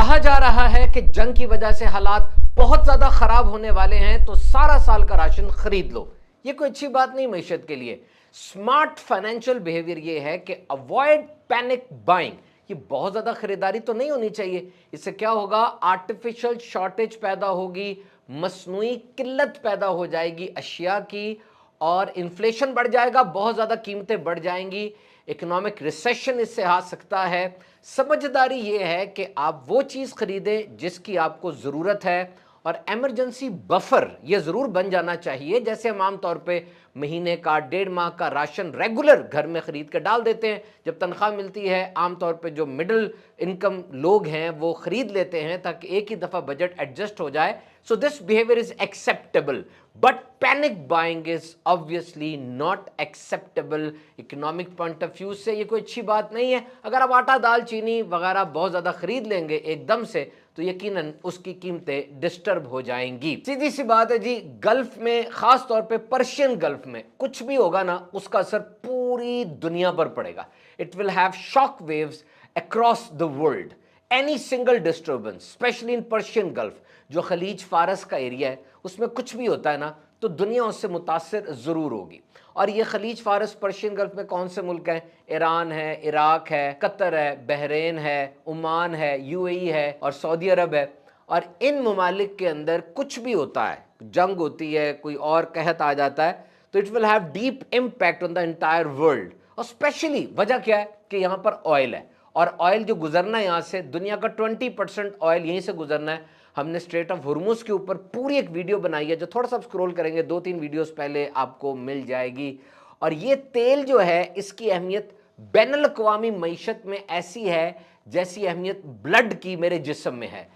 कहा जा रहा है कि जंग की वजह से हालात बहुत ज्यादा खराब होने वाले हैं, तो सारा साल का राशन खरीद लो। ये कोई अच्छी बात नहीं मैशत के लिए। स्मार्ट फाइनेंशियल बिहेवियर ये है कि अवॉइड पैनिक बाइंग। ये बहुत ज्यादा खरीदारी तो नहीं होनी चाहिए। इससे क्या होगा, आर्टिफिशियल शॉर्टेज पैदा होगी, मसनूई किल्लत पैदा हो जाएगी अशिया की, और इन्फ्लेशन बढ़ जाएगा, बहुत ज्यादा कीमतें बढ़ जाएंगी, इकोनॉमिक रिसेशन इससे आ सकता है। समझदारी ये है कि आप वो चीज़ खरीदें जिसकी आपको ज़रूरत है, और एमरजेंसी बफर ये ज़रूर बन जाना चाहिए। जैसे हम आमतौर पे महीने का 1.5 माह का राशन रेगुलर घर में ख़रीद कर डाल देते हैं, जब तनख्वाह मिलती है आमतौर पे जो मिडिल इनकम लोग हैं वो ख़रीद लेते हैं ताकि एक ही दफ़ा बजट एडजस्ट हो जाए। So this behaviour is acceptable, but panic buying is obviously not acceptable. Economic point of view से ये कोई अच्छी बात नहीं है। अगर आप आटा दाल चीनी वगैरह बहुत ज़्यादा खरीद लेंगे एकदम से, तो यकीनन उसकी कीमतें डिस्टर्ब हो जाएंगी। सीधी सी बात है जी, गल्फ में, खास तौर पे पर्शियन गल्फ में कुछ भी होगा ना, उसका असर पूरी दुनिया पर पड़ेगा। It will have shock waves across the world. Any single disturbance, specially in Persian gulf, जो खलीज फारस का एरिया है, उसमें कुछ भी होता है ना, तो दुनिया उससे मुतासिर ज़रूर होगी। और ये खलीज फारस पर्शियन गल्फ में कौन से मुल्क हैं? ईरान है, इराक है, कतर है, बहरीन है, ओमान है, यूएई है और सऊदी अरब है। और इन ममालिक के अंदर कुछ भी होता है, जंग होती है, कोई और कहत आ जाता है, तो it will have deep impact on the entire world. और स्पेशली वजह क्या है कि यहाँ पर ऑयल है, और ऑयल जो गुजरना है यहाँ से, दुनिया का 20% ऑयल यहीं से गुजरना है। हमने स्ट्रेट ऑफ हुर्मुज के ऊपर पूरी एक वीडियो बनाई है, जो थोड़ा सा स्क्रॉल करेंगे 2-3 वीडियोस पहले आपको मिल जाएगी। और ये तेल जो है, इसकी अहमियत बैनुल अक़वामी मईशत में ऐसी है जैसी अहमियत ब्लड की मेरे जिस्म में है।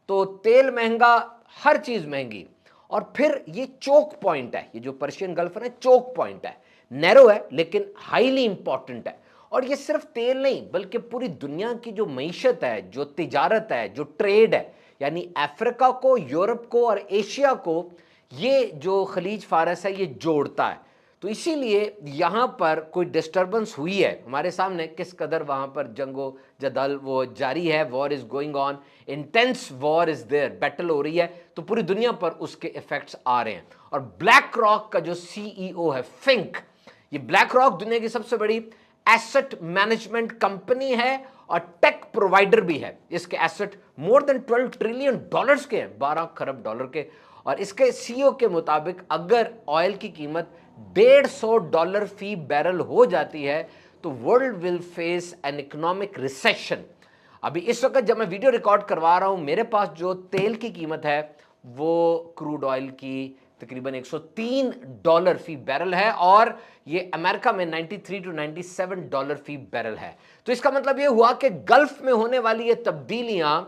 तो तेल महंगा, हर चीज़ महंगी। और फिर ये चोक पॉइंट है, ये जो पर्शियन गल्फ है चोक पॉइंट है, नैरो है लेकिन हाईली इंपॉर्टेंट है। और ये सिर्फ तेल नहीं, बल्कि पूरी दुनिया की जो मईशत है, जो तिजारत है, जो ट्रेड है, यानी अफ्रीका को, यूरोप को और एशिया को ये जो खलीज फारस है ये जोड़ता है। तो इसीलिए यहाँ पर कोई डिस्टर्बेंस हुई है हमारे सामने, किस कदर वहाँ पर जंगो जदल वो जारी है, war is going on, intense war is there, battle हो रही है, तो पूरी दुनिया पर उसके इफेक्ट्स आ रहे हैं। और ब्लैक रॉक का जो सीईओ है फिंक, ये ब्लैक रॉक दुनिया की सबसे बड़ी एसेट मैनेजमेंट कंपनी है और टेक प्रोवाइडर भी है। इसके एसेट मोर देन $12 ट्रिलियन के हैं, 12 खरब डॉलर के। और इसके सीईओ के मुताबिक अगर ऑयल की कीमत $150 फी बैरल हो जाती है, तो world will face an economic recession. अभी इस वक्त जब मैं वीडियो रिकॉर्ड करवा रहा हूं, मेरे पास जो तेल की कीमत है वो क्रूड ऑयल की तकरीबन $103 फी बैरल है, और ये अमेरिका में $93 to $97 फी बैरल है। तो इसका मतलब ये हुआ कि गल्फ में होने वाली ये तब्दीलियां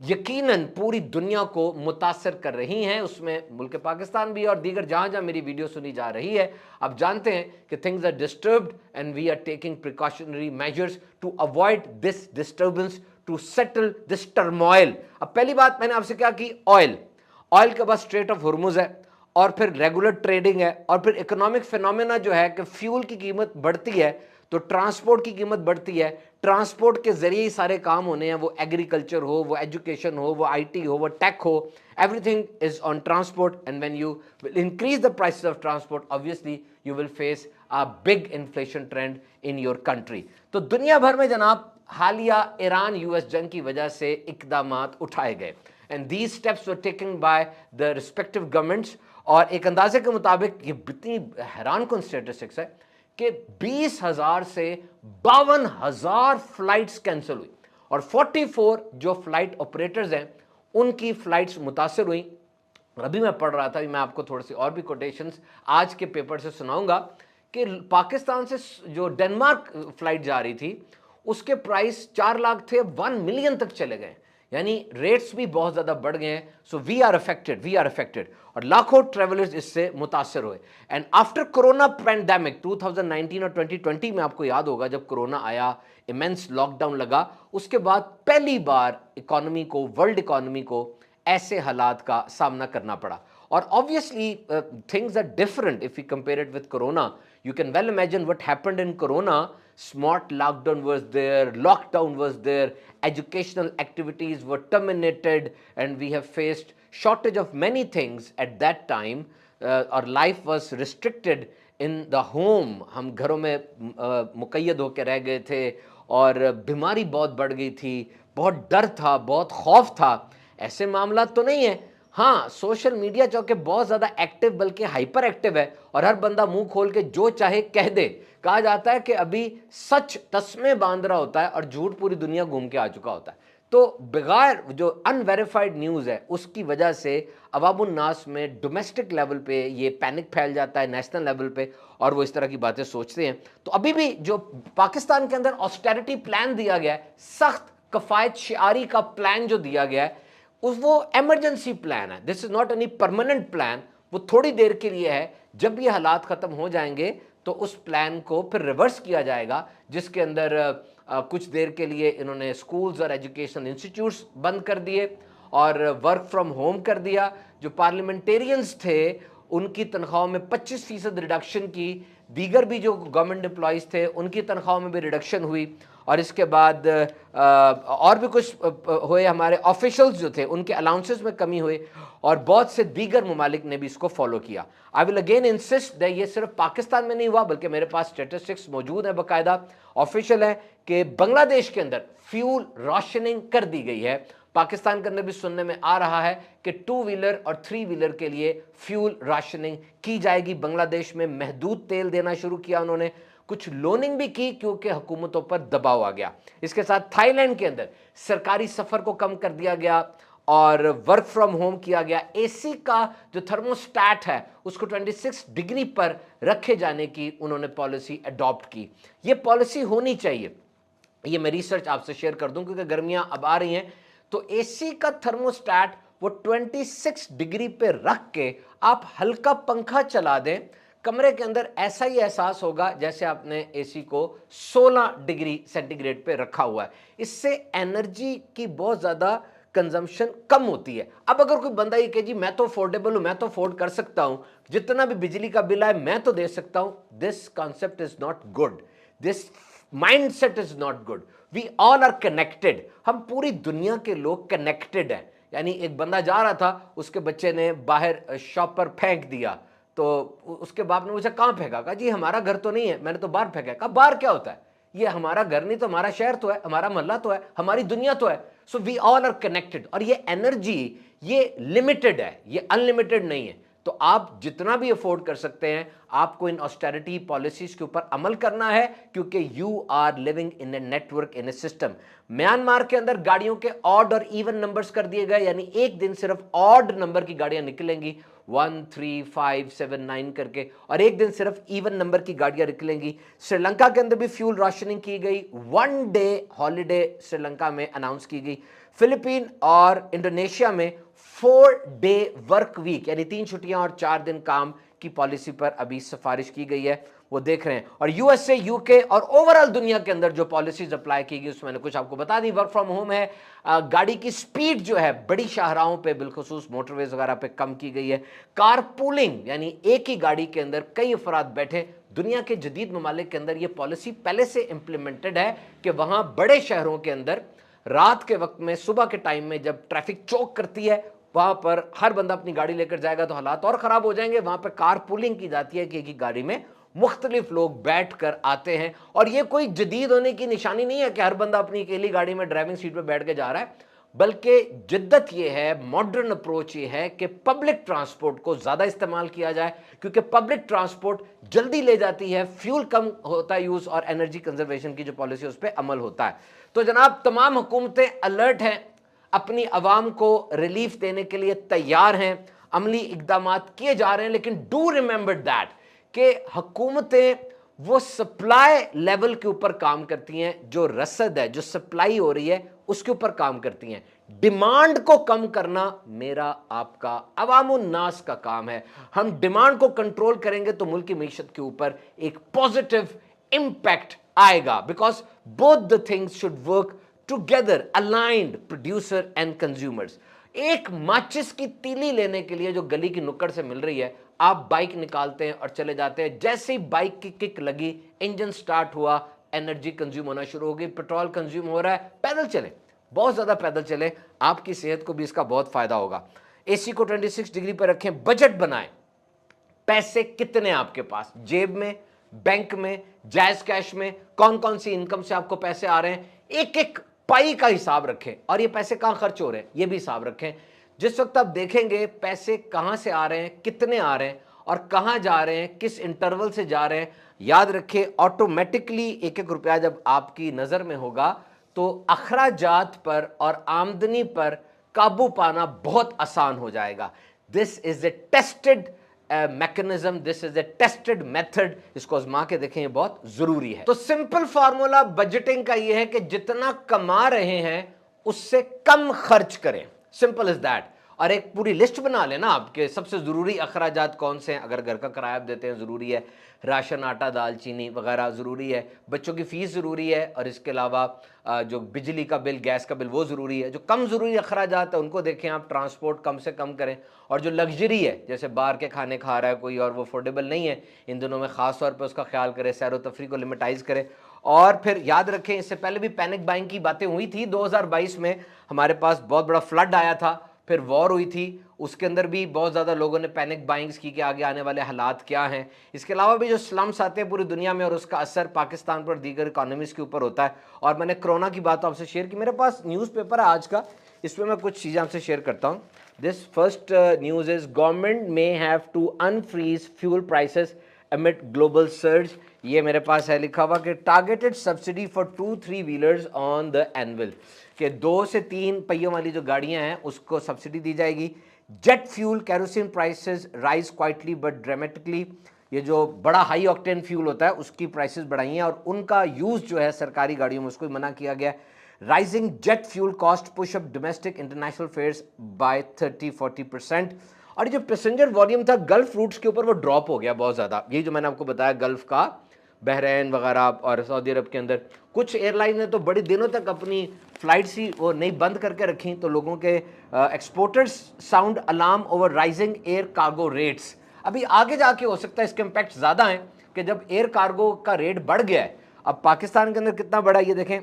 यकीनन पूरी दुनिया को मुतासर कर रही हैं, उसमें मुल्क पाकिस्तान भी और दीगर जहां जहां मेरी वीडियो सुनी जा रही है। अब जानते हैं कि things are disturbed and we are taking precautionary measures to avoid this disturbance, to settle this turmoil. अब पहली बात मैंने आपसे क्या की, ऑयल के पास स्ट्रेट ऑफ हुर्मुज है, और फिर रेगुलर ट्रेडिंग है, और फिर इकोनॉमिक फिनोमेना जो है कि फ्यूल की कीमत बढ़ती है तो ट्रांसपोर्ट की कीमत बढ़ती है। ट्रांसपोर्ट के जरिए ही सारे काम होने हैं, वो एग्रीकल्चर हो, वो एजुकेशन हो, वो आईटी हो, वो टेक हो, everything is on transport. And when you will increase the prices of transport, obviously you will face a big inflation trend in your country. तो दुनिया भर में जनाब हालिया ईरान यूएस जंग की वजह से इकदामात उठाए गए, and these steps were taken by the respective governments. और एक अंदाजे के मुताबिक ये इतनी हैरान कौन स्टेटिस्टिक्स है कि 20,000 से 52,000 फ्लाइट्स कैंसिल हुई, और 44 जो फ्लाइट ऑपरेटर्स हैं उनकी फ्लाइट्स मुतासर हुई। अभी मैं पढ़ रहा था, मैं आपको थोड़ी सी और भी कोटेशंस आज के पेपर से सुनाऊंगा कि पाकिस्तान से जो डेनमार्क फ्लाइट जा रही थी उसके प्राइस 4 लाख थे, 1 मिलियन तक चले गए, यानी रेट्स भी बहुत ज़्यादा बढ़ गए हैं। सो वी आर अफेक्टेड, और लाखों ट्रेवलर्स इससे मुतासर हुए। एंड आफ्टर कोरोना पैंडेमिक 2019 और 2020 में आपको याद होगा जब कोरोना आया, इमेंस लॉकडाउन लगा, उसके बाद पहली बार इकोनॉमी को, वर्ल्ड इकोनॉमी को ऐसे हालात का सामना करना पड़ा। और obviously things are different if you compare it with Corona. You can well imagine what happened in Corona Smart lockdown was there, lockdown was there, educational activities were terminated, and we have faced shortage of many things at that time. Our life was restricted in the home. हम घरों में मुक़य्यद होकर रह गए थे और बीमारी बहुत बढ़ गई थी, बहुत डर था, बहुत खौफ था। ऐसे मामला तो नहीं है। हाँ, सोशल मीडिया चौके बहुत ज़्यादा एक्टिव बल्कि हाइपर एक्टिव है और हर बंदा मुंह खोल के जो चाहे कह दे। कहा जाता है कि अभी सच तस्मे बांध रहा होता है और झूठ पूरी दुनिया घूम के आ चुका होता है। तो बगैर जो अनवेरिफाइड न्यूज़ है उसकी वजह से अवामुन नास में डोमेस्टिक लेवल पे ये पैनिक फैल जाता है, नेशनल लेवल पे, और वो इस तरह की बातें सोचते हैं। तो अभी भी जो पाकिस्तान के अंदर ऑस्टेरिटी प्लान दिया गया है, सख्त कफायत शिआरी का प्लान जो दिया गया है, वो इमरजेंसी प्लान है। This is not any permanent plan. वो थोड़ी देर के लिए है। जब ये हालात ख़त्म हो जाएंगे तो उस प्लान को फिर रिवर्स किया जाएगा, जिसके अंदर कुछ देर के लिए इन्होंने स्कूल्स और एजुकेशनल इंस्टीट्यूट्स बंद कर दिए और वर्क फ्रॉम होम कर दिया। जो पार्लियामेंटेरियंस थे उनकी तनख्वाहों में 25% रिडक्शन की, दीगर भी जो गवर्नमेंट एम्प्लॉयज़ थे उनकी तनख्वाहों में भी रिडक्शन हुई, और इसके बाद और भी कुछ हुए। हमारे ऑफिशियल्स जो थे उनके अलाउंसेस में कमी हुई और बहुत से दीगर ममालिक ने भी इसको फॉलो किया। I will again insist that ये सिर्फ पाकिस्तान में नहीं हुआ, बल्कि मेरे पास स्टेटिस्टिक्स मौजूद है, बाकायदा ऑफिशियल है, कि बांग्लादेश के अंदर फ्यूल राशनिंग कर दी गई है। पाकिस्तान के अंदर भी सुनने में आ रहा है कि 2 व्हीलर और 3 व्हीलर के लिए फ्यूल राशनिंग की जाएगी। बांग्लादेश में महदूद तेल देना शुरू किया उन्होंने, कुछ लोनिंग भी की क्योंकि हुकूमतों पर दबाव आ गया। इसके साथ थाईलैंड के अंदर सरकारी सफ़र को कम कर दिया गया और वर्क फ्रॉम होम किया गया। एसी का जो थर्मोस्टैट है उसको 26 डिग्री पर रखे जाने की उन्होंने पॉलिसी अडॉप्ट की। ये पॉलिसी होनी चाहिए। ये मैं रिसर्च आपसे शेयर कर दूं क्योंकि गर्मियां अब आ रही हैं। तो एसी का थर्मोस्टैट वो 26 डिग्री पे रख के आप हल्का पंखा चला दें, कमरे के अंदर ऐसा ही एहसास होगा जैसे आपने एसी को 16 डिग्री सेंटीग्रेड पे रखा हुआ है। इससे एनर्जी की बहुत ज़्यादा कंजम्पशन कम होती है। अब अगर कोई बंदा ये कहे जी मैं तो अफोर्डेबल हूँ, मैं तो अफोर्ड कर सकता हूँ, जितना भी बिजली का बिल आए मैं तो दे सकता हूँ, this concept is not good, this mindset is not good. We all are connected, हम पूरी दुनिया के लोग कनेक्टेड हैं। यानी एक बंदा जा रहा था, उसके बच्चे ने बाहर शॉप पर फेंक दिया, तो उसके बाप ने पूछा कहाँ फेंका? कहा जी हमारा घर तो नहीं है, मैंने तो बाहर फेंका। कहा बाहर क्या होता है? ये हमारा घर नहीं तो हमारा शहर तो है, हमारा मोहल्ला तो है, हमारी दुनिया तो है। So we all are connected. और ये एनर्जी ये लिमिटेड है, ये अनलिमिटेड नहीं है। तो आप जितना भी अफोर्ड कर सकते हैं, आपको इन ऑस्टेरिटी पॉलिसीज के ऊपर अमल करना है, क्योंकि you are living in a network, in a system. Myanmar के अंदर गाड़ियों के ऑड और इवन नंबर्स कर दिए गए, यानी एक दिन सिर्फ ऑड नंबर की गाड़ियां निकलेंगी 1, 3, 5, 7, 9 करके, और एक दिन सिर्फ इवन नंबर की गाड़ियां निकलेंगी। श्रीलंका के अंदर भी फ्यूल राशनिंग की गई, 1 डे हॉलीडे श्रीलंका में अनाउंस की गई। फिलीपीन और इंडोनेशिया में 4 डे वर्क वीक, यानी 3 छुट्टियां और 4 दिन काम की पॉलिसी पर अभी सिफारिश की गई है, वो देख रहे हैं। और यूएसए, यूके और ओवरऑल दुनिया के अंदर जो पॉलिसीज अप्लाई की गई उसमें मैंने कुछ आपको बता दी। वर्क फ्रॉम होम है, गाड़ी की स्पीड जो है बड़ी शाहराहों पे, बिलखुसूस मोटरवेज वगैरह पे कम की गई है। कार पूलिंग, यानी एक ही गाड़ी के अंदर कई अफराद बैठे, दुनिया के जदीद ममालिक के अंदर ये पॉलिसी पहले से इंप्लीमेंटेड है कि वहां बड़े शहरों के अंदर रात के वक्त में, सुबह के टाइम में जब ट्रैफिक चौक करती है, वहां पर हर बंदा अपनी गाड़ी लेकर जाएगा तो हालात और ख़राब हो जाएंगे। वहां पर कार पूलिंग की जाती है कि एक ही गाड़ी में मुख्तलिफ लोग बैठ कर आते हैं। और ये कोई जदीद होने की निशानी नहीं है कि हर बंदा अपनी अकेली गाड़ी में ड्राइविंग सीट पर बैठ के जा रहा है, बल्कि जिद्दत ये है, मॉडर्न अप्रोच ये है कि पब्लिक ट्रांसपोर्ट को ज़्यादा इस्तेमाल किया जाए, क्योंकि पब्लिक ट्रांसपोर्ट जल्दी ले जाती है, फ्यूल कम होता है यूज़, और एनर्जी कंजर्वेशन की जो पॉलिसी उस पर अमल होता है। तो जनाब, तमाम हुकूमतें अलर्ट हैं, अपनी आवाम को रिलीफ देने के लिए तैयार हैं, अमली इकदाम किए जा रहे हैं। लेकिन डू रिमेंबर दैट कि हुकूमतें वो सप्लाई लेवल के ऊपर काम करती हैं, जो रसद है, जो सप्लाई हो रही है उसके ऊपर काम करती हैं। डिमांड को कम करना मेरा आपका अवामुन नास का काम है। हम डिमांड को कंट्रोल करेंगे तो मुल्क की मीशत के ऊपर एक पॉजिटिव इंपैक्ट आएगा, because both the things should work together, aligned, producer and consumers. एक माचिस की तीली लेने के लिए जो गली की नुक्कड़ से मिल रही है, आप बाइक निकालते हैं और चले जाते हैं, जैसे ही बाइक की किक लगी, इंजन स्टार्ट हुआ, एनर्जी कंज्यूम होना शुरू होगी, पेट्रोल कंज्यूम हो रहा है, पैदल चले, बहुत ज़्यादा पैदल चले, आपकी सेहत को भी इसका बहुत फायदा होगा। एसी को 26 डिग्री पर रखें, बजट बनाएं, पैसे कितने आपके पास, जेब में, बैंक में, जायज कैश में, कौन कौन सी इनकम से आपको पैसे आ रहे हैं, एक एक पाई का हिसाब रखें, और ये पैसे कहां खर्च हो रहे हैं ये भी हिसाब रखें। जिस वक्त आप देखेंगे पैसे कहां से आ रहे हैं, कितने आ रहे हैं और कहां जा रहे हैं, किस इंटरवल से जा रहे हैं, याद रखें ऑटोमेटिकली एक एक रुपया जब आपकी नजर में होगा तो अखराजात पर और आमदनी पर काबू पाना बहुत आसान हो जाएगा। This is a tested mechanism, this is a tested method, इसको आजमा के देखें, ये बहुत जरूरी है। तो सिंपल फार्मूला बजटिंग का ये है कि जितना कमा रहे हैं उससे कम खर्च करें, सिंपल इज दैट। और एक पूरी लिस्ट बना लेना आपके सबसे जरूरी अखराजात कौन से हैं, अगर घर का किराया देते हैं जरूरी है, राशन, आटा, दाल, चीनी वगैरह ज़रूरी है, बच्चों की फ़ीस ज़रूरी है, और इसके अलावा जो बिजली का बिल, गैस का बिल वो ज़रूरी है। जो कम ज़रूरी अखराजात है उनको देखें आप, ट्रांसपोर्ट कम से कम करें, और जो लग्जरी है जैसे बाहर के खाने खा रहा है कोई और वो अफोर्डेबल नहीं है इन दिनों में, ख़ास तौर पर उसका ख्याल करें, सैर व तफरी को लिमिटाइज़ करें। और फिर याद रखें, इससे पहले भी पैनिक बाइंग की बातें हुई थी, 2022 में हमारे पास बहुत बड़ा फ्लड आया था, फिर वॉर हुई थी, उसके अंदर भी बहुत ज़्यादा लोगों ने पैनिक बाइंग्स की कि आगे आने वाले हालात क्या हैं। इसके अलावा भी जो स्लम्स आते हैं पूरी दुनिया में और उसका असर पाकिस्तान पर, दीगर इकॉनमीज़ के ऊपर होता है। और मैंने कोरोना की बात आपसे शेयर की, मेरे पास न्यूज़पेपर है आज का, इसमें मैं कुछ चीज़ें आपसे शेयर करता हूँ। This first news is government may have to unfreeze fuel prices amid global surge. ये मेरे पास है लिखा हुआ कि targeted subsidy for 2-3 wheelers on the annual, कि 2 से 3 पहियों वाली जो गाड़ियां हैं उसको सब्सिडी दी जाएगी। Jet fuel kerosene prices rise quietly but dramatically, ये जो बड़ा हाई ऑक्टेन फ्यूल होता है उसकी प्राइसेस बढ़ाई हैं और उनका यूज़ जो है सरकारी गाड़ियों में उसको मना किया गया। Rising jet fuel cost push up domestic international fares by 30-40%। और जो पैसेंजर वॉल्यूम था गल्फ रूट्स के ऊपर वो ड्रॉप हो गया बहुत ज़्यादा, यही जो मैंने आपको बताया, गल्फ का, बहरैन वगैरह और सऊदी अरब के अंदर कुछ एयरलाइन ने तो बड़े दिनों तक अपनी फ्लाइट्स ही वो नहीं बंद करके रखी, तो लोगों के exporters sound alarm over rising air cargo rates. अभी आगे जाके हो सकता है इसके इम्पैक्ट ज़्यादा हैं कि जब एयर कार्गो का रेट बढ़ गया है, अब पाकिस्तान के अंदर कितना बढ़ा ये देखें।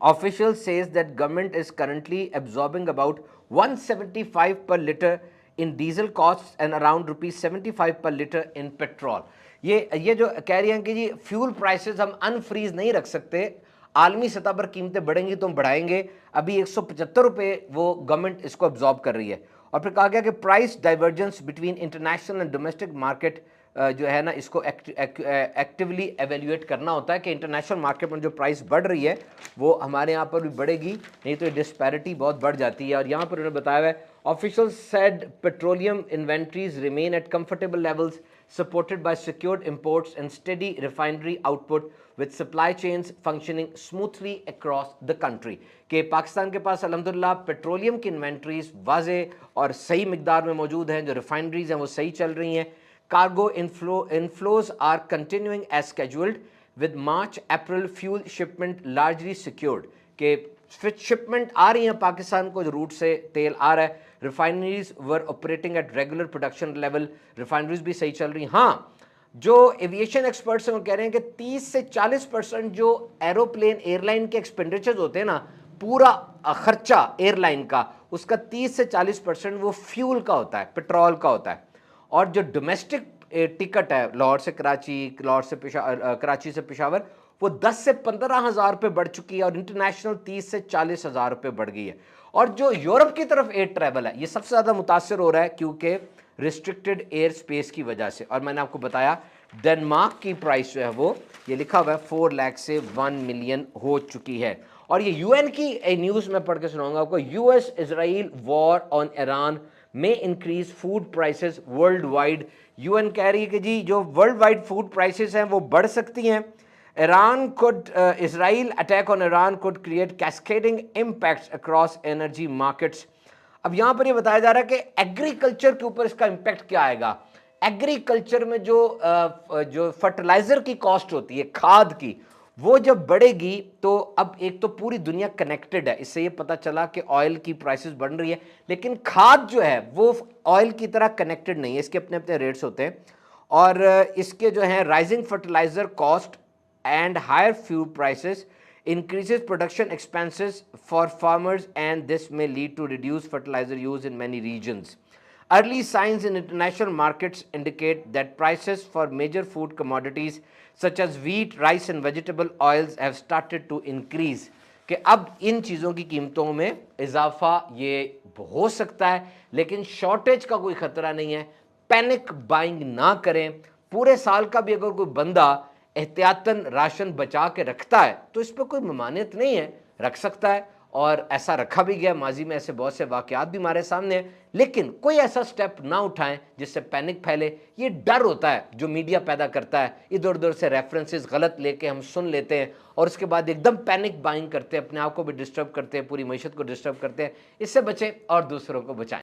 Official says that government is currently absorbing about 175 पर litre in diesel cost and around ₹75 पर लीटर इन पेट्रोल। ये जो कह रही हैं कि जी फ्यूल प्राइसेस हम अनफ्रीज नहीं रख सकते, आलमी सतह पर कीमतें बढ़ेंगी तो हम बढ़ाएंगे। अभी 175 रुपये वो गवर्नमेंट इसको अब्जॉर्ब कर रही है। और फिर कहा गया कि price divergence between international and domestic market जो है ना, इसको एक्टिवली एवेल्यूएट करना होता है कि इंटरनेशनल मार्केट में जो प्राइस बढ़ रही है वो हमारे यहाँ पर भी बढ़ेगी, नहीं तो ये डिस्पैरिटी बहुत बढ़ जाती है। और यहाँ पर उन्होंने बताया है, official said petroleum inventories remain at comfortable levels supported by secured imports and steady refinery output with supply chains functioning smoothly across the country। कि पाकिस्तान के पास अल्हम्दुलिल्लाह पेट्रोलियम की इन्वेंट्रीज वाजे और सही मिकदार में मौजूद हैं, जो रिफाइनरीज हैं वो सही चल रही हैं। Cargo inflows are continuing as scheduled with March April fuel shipment largely secured। के शिपमेंट आ रही हैं पाकिस्तान को, जो रूट से तेल आ रहा है। Refineries were operating at regular production level, refineries भी सही चल रही। हाँ, जो एविएशन एक्सपर्ट्स हैं वो कह रहे हैं कि 30 से 40% जो एरोप्लेन एयरलाइन के एक्सपेंडिचर्स होते हैं ना, पूरा खर्चा एयरलाइन का, उसका 30 से 40% वो फ्यूल का होता है, पेट्रोल का होता है। और जो डोमेस्टिक टिकट है लाहौर से कराची, कराची से पेशावर, वो 10 से 15 हज़ार रुपये बढ़ चुकी है और इंटरनेशनल 30 से 40 हज़ार रुपये बढ़ गई है। और जो यूरोप की तरफ एयर ट्रैवल है ये सबसे ज़्यादा मुतासर हो रहा है क्योंकि रिस्ट्रिक्टेड एयर स्पेस की वजह से। और मैंने आपको बताया डेनमार्क की प्राइस जो है वो ये लिखा हुआ है 4 लाख से 1 मिलियन हो चुकी है। और ये यूएन की न्यूज़ में पढ़ के सुनाऊंगा आपको। US Israel war on Iran में increase food prices worldwide. UN कह रही है कि जी जो वर्ल्ड वाइड फूड प्राइसेस हैं वो बढ़ सकती हैं। Israel attack on Iran could create cascading impacts across energy markets। अब यहाँ पर ये बताया जा रहा है कि एग्रीकल्चर के ऊपर इसका इम्पैक्ट क्या आएगा। एग्रीकल्चर में जो फर्टिलाइजर की कॉस्ट होती है, खाद की, वो जब बढ़ेगी तो अब एक तो पूरी दुनिया कनेक्टेड है, इससे ये पता चला कि ऑयल की प्राइसेस बढ़ रही है, लेकिन खाद जो है वो ऑयल की तरह कनेक्टेड नहीं है, इसके अपने अपने रेट्स होते हैं। और इसके जो है rising fertiliser cost and higher fuel prices increases production expenses for farmers, and this may lead to reduced fertilizer use in many regions. Early signs in international markets indicate that prices for major food commodities such as wheat, rice and vegetable oils have started to increase. कि अब इन चीज़ों की कीमतों में इजाफा ये हो सकता है, लेकिन शॉर्टेज का कोई खतरा नहीं है। पैनिक बाइंग ना करें। पूरे साल का भी अगर कोई बंदा एहतियातन राशन बचा के रखता है तो इस पर कोई ममानियत नहीं है, रख सकता है, और ऐसा रखा भी गया। माजी में ऐसे बहुत से वाकयात भी हमारे सामने हैं, लेकिन कोई ऐसा स्टेप ना उठाएं जिससे पैनिक फैले। ये डर होता है जो मीडिया पैदा करता है, इधर उधर से रेफरेंसेस गलत लेके हम सुन लेते हैं और उसके बाद एकदम पैनिक बाइंग करते हैं, अपने आप को भी डिस्टर्ब करते हैं, पूरी मईशत को डिस्टर्ब करते हैं। इससे बचें और दूसरों को बचाएं।